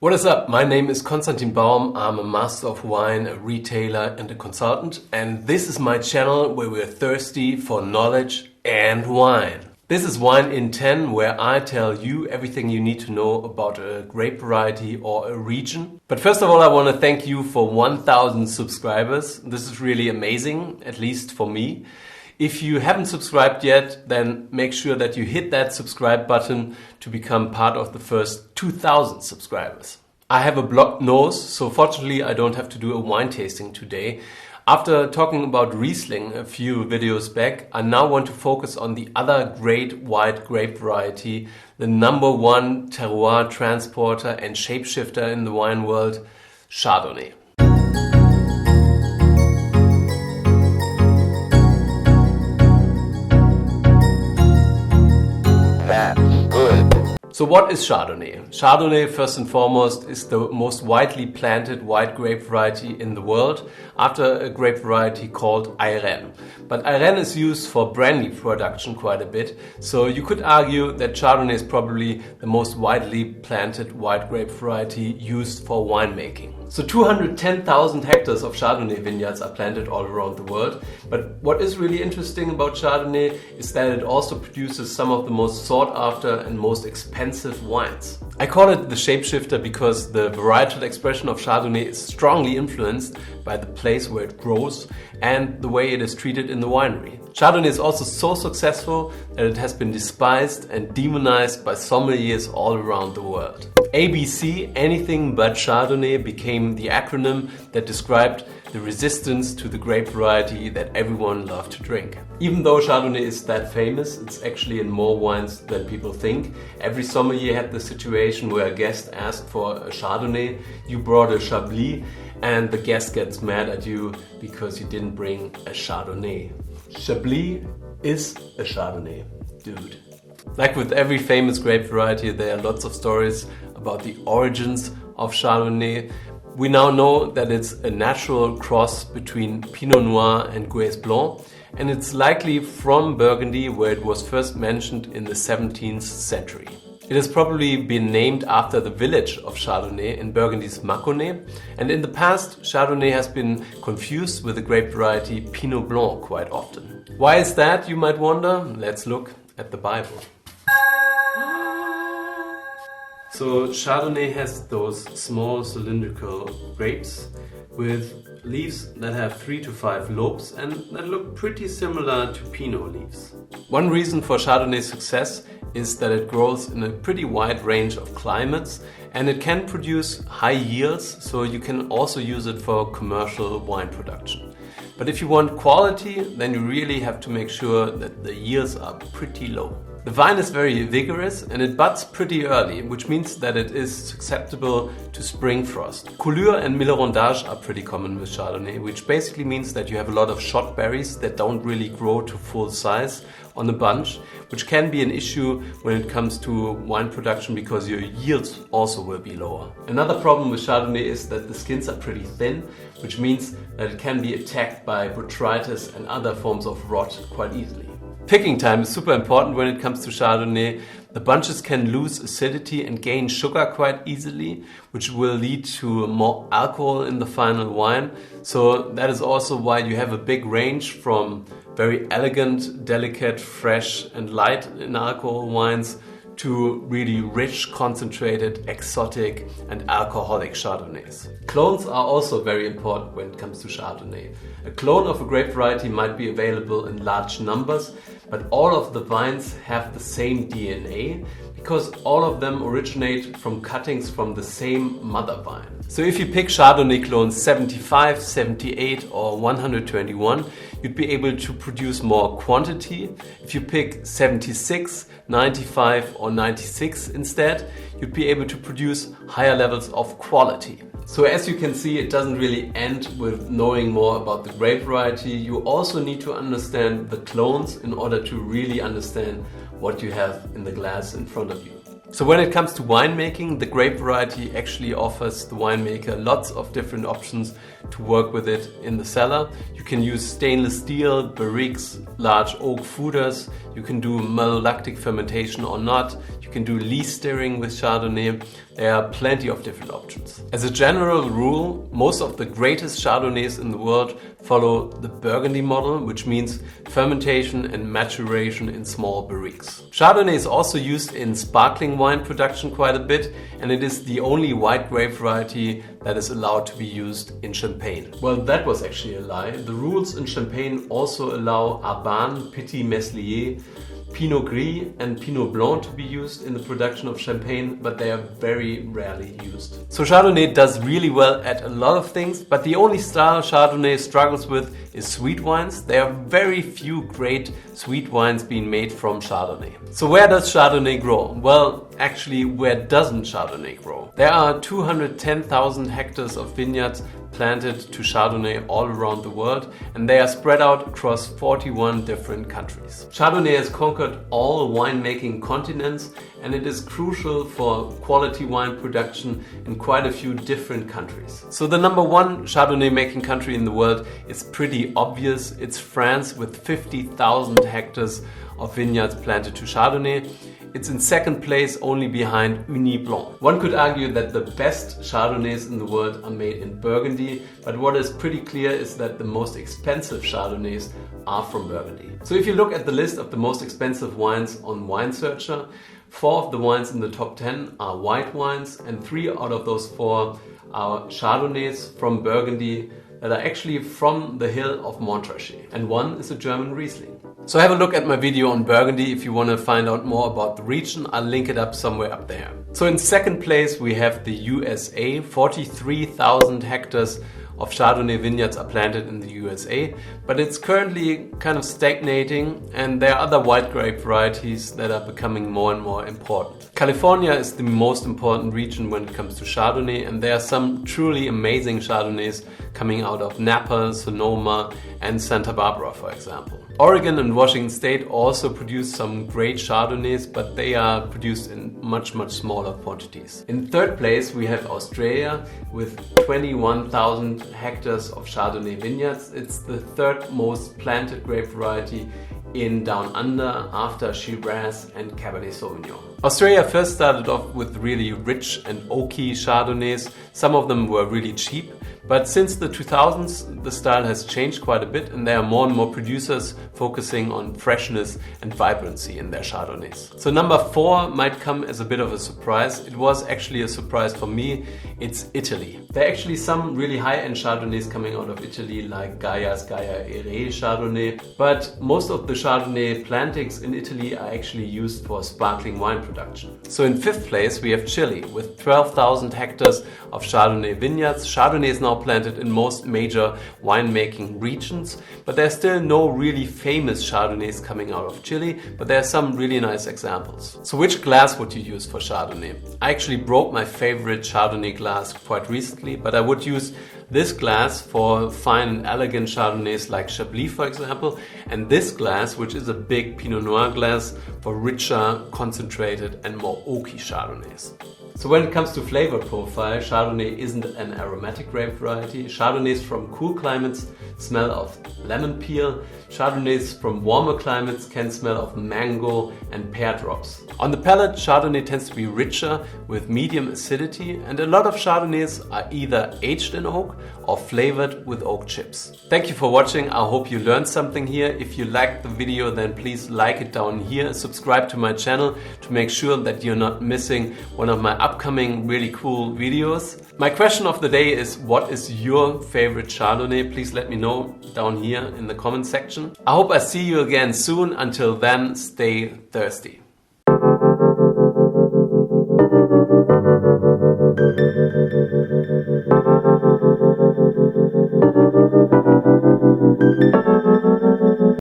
What is up? My name is Konstantin Baum. I'm a master of wine, a retailer and a consultant, and this is my channel where we're thirsty for knowledge and wine. This is Wine in 10, where I tell you everything you need to know about a grape variety or a region. But first of all, I want to thank you for 1,000 subscribers. This is really amazing, at least for me. If you haven't subscribed yet, then make sure that you hit that subscribe button to become part of the first 2,000 subscribers. I have a blocked nose, so fortunately I don't have to do a wine tasting today. After talking about Riesling a few videos back, I now want to focus on the other great white grape variety, the #1 terroir transporter and shapeshifter in the wine world, Chardonnay. So what is Chardonnay? Chardonnay, first and foremost, is the most widely planted white grape variety in the world, after a grape variety called Airen. But Airen is used for brandy production quite a bit, so you could argue that Chardonnay is probably the most widely planted white grape variety used for winemaking. So 210,000 hectares of Chardonnay vineyards are planted all around the world. But what is really interesting about Chardonnay is that it also produces some of the most sought after and most expensive wines. I call it the shapeshifter because the varietal expression of Chardonnay is strongly influenced by the place where it grows and the way it is treated in the winery. Chardonnay is also so successful that it has been despised and demonized by sommeliers all around the world. ABC, anything but Chardonnay, became the acronym that described the resistance to the grape variety that everyone loved to drink. Even though Chardonnay is that famous, it's actually in more wines than people think. Every sommelier had the situation where a guest asked for a Chardonnay, you brought a Chablis, and the guest gets mad at you because you didn't bring a Chardonnay. Chablis is a Chardonnay, dude. Like with every famous grape variety, there are lots of stories about the origins of Chardonnay. We now know that it's a natural cross between Pinot Noir and Gouais Blanc, and it's likely from Burgundy, where it was first mentioned in the 17th century. It has probably been named after the village of Chardonnay in Burgundy's Mâconnais, and in the past Chardonnay has been confused with the grape variety Pinot Blanc quite often. Why is that, you might wonder? Let's look at the Bible. So Chardonnay has those small cylindrical grapes with leaves that have 3 to 5 lobes and that look pretty similar to Pinot leaves. One reason for Chardonnay's success is that it grows in a pretty wide range of climates and it can produce high yields, so you can also use it for commercial wine production. But if you want quality, then you really have to make sure that the yields are pretty low. The vine is very vigorous and it buds pretty early, which means that it is susceptible to spring frost. Coulure and millerondage are pretty common with Chardonnay, which basically means that you have a lot of shot berries that don't really grow to full size on a bunch, which can be an issue when it comes to wine production because your yields also will be lower. Another problem with Chardonnay is that the skins are pretty thin, which means that it can be attacked by botrytis and other forms of rot quite easily. Picking time is super important when it comes to Chardonnay. The bunches can lose acidity and gain sugar quite easily, which will lead to more alcohol in the final wine. So that is also why you have a big range from very elegant, delicate, fresh and light in alcohol wines to really rich, concentrated, exotic and alcoholic Chardonnays. Clones are also very important when it comes to Chardonnay. A clone of a grape variety might be available in large numbers, but all of the vines have the same DNA because all of them originate from cuttings from the same mother vine. So if you pick Chardonnay clones 75, 78 or 121, you'd be able to produce more quantity. If you pick 76, 95 or 96 instead, you'd be able to produce higher levels of quality. So as you can see, it doesn't really end with knowing more about the grape variety. You also need to understand the clones in order to really understand what you have in the glass in front of you. So when it comes to winemaking, the grape variety actually offers the winemaker lots of different options to work with it in the cellar. You can use stainless steel, barriques, large oak foeders. You can do malolactic fermentation or not. You can do lees stirring with Chardonnay. There are plenty of different options. As a general rule, most of the greatest Chardonnays in the world follow the Burgundy model, which means fermentation and maturation in small barriques. Chardonnay is also used in sparkling wine production quite a bit, and it is the only white grape variety that is allowed to be used in Champagne. Well, that was actually a lie. The rules in Champagne also allow Arbane, Petit Meslier, Pinot Gris and Pinot Blanc to be used in the production of Champagne, but they are very rarely used. So Chardonnay does really well at a lot of things, but the only style Chardonnay struggles with is sweet wines. There are very few great sweet wines being made from Chardonnay. So where does Chardonnay grow? Well, actually, where doesn't Chardonnay grow? There are 210,000 hectares of vineyards planted to Chardonnay all around the world, and they are spread out across 41 different countries. Chardonnay has conquered all winemaking continents, and it is crucial for quality wine production in quite a few different countries. So the number one Chardonnay making country in the world is pretty obvious. It's France with 50,000 hectares of vineyards planted to Chardonnay. It's in second place only behind Uni Blanc. One could argue that the best Chardonnays in the world are made in Burgundy, but what is pretty clear is that the most expensive Chardonnays are from Burgundy. So if you look at the list of the most expensive wines on Wine Searcher, 4 of the wines in the top 10 are white wines, and 3 out of those 4 are Chardonnays from Burgundy that are actually from the hill of Montrachet, and 1 is a German Riesling. So have a look at my video on Burgundy if you want to find out more about the region. I'll link it up somewhere up there. So in second place we have the USA. 43,000 hectares of Chardonnay vineyards are planted in the USA, but it's currently kind of stagnating, and there are other white grape varieties that are becoming more and more important. California is the most important region when it comes to Chardonnay, and there are some truly amazing Chardonnays coming out of Napa, Sonoma and Santa Barbara, for example. Oregon and Washington State also produce some great Chardonnays, but they are produced in much smaller quantities. In third place we have Australia with 21,000 hectares of Chardonnay vineyards. It's the third most planted grape variety in Down Under after Shiraz and Cabernet Sauvignon. Australia first started off with really rich and oaky Chardonnays. Some of them were really cheap, but since the 2000s the style has changed quite a bit, and there are more and more producers focusing on freshness and vibrancy in their Chardonnays. So number 4 might come as a bit of a surprise. It was actually a surprise for me. It's Italy. There are actually some really high-end Chardonnays coming out of Italy, like Gaia's Gaia Airen Chardonnay, but most of the Chardonnay plantings in Italy are actually used for sparkling wine production. So in fifth place we have Chile with 12,000 hectares of Chardonnay vineyards. Chardonnay is now planted in most major winemaking regions, but there's still no really famous Chardonnays coming out of Chile, but there are some really nice examples. So which glass would you use for Chardonnay? I actually broke my favorite Chardonnay glass quite recently, but I would use this glass for fine and elegant Chardonnays like Chablis, for example, and this glass, which is a big Pinot Noir glass, for richer, concentrated and more oaky Chardonnays. So when it comes to flavor profile, Chardonnay isn't an aromatic grape variety. Chardonnays from cool climates smell of lemon peel. Chardonnays from warmer climates can smell of mango and pear drops. On the palate, Chardonnay tends to be richer with medium acidity, and a lot of Chardonnays are either aged in oak or flavored with oak chips. Thank you for watching. I hope you learned something here. If you liked the video, then please like it down here. Subscribe to my channel to make sure that you're not missing one of my upcoming really cool videos. My question of the day is, what is your favorite Chardonnay? Please let me know down here in the comment section. I hope I see you again soon. Until then, stay thirsty.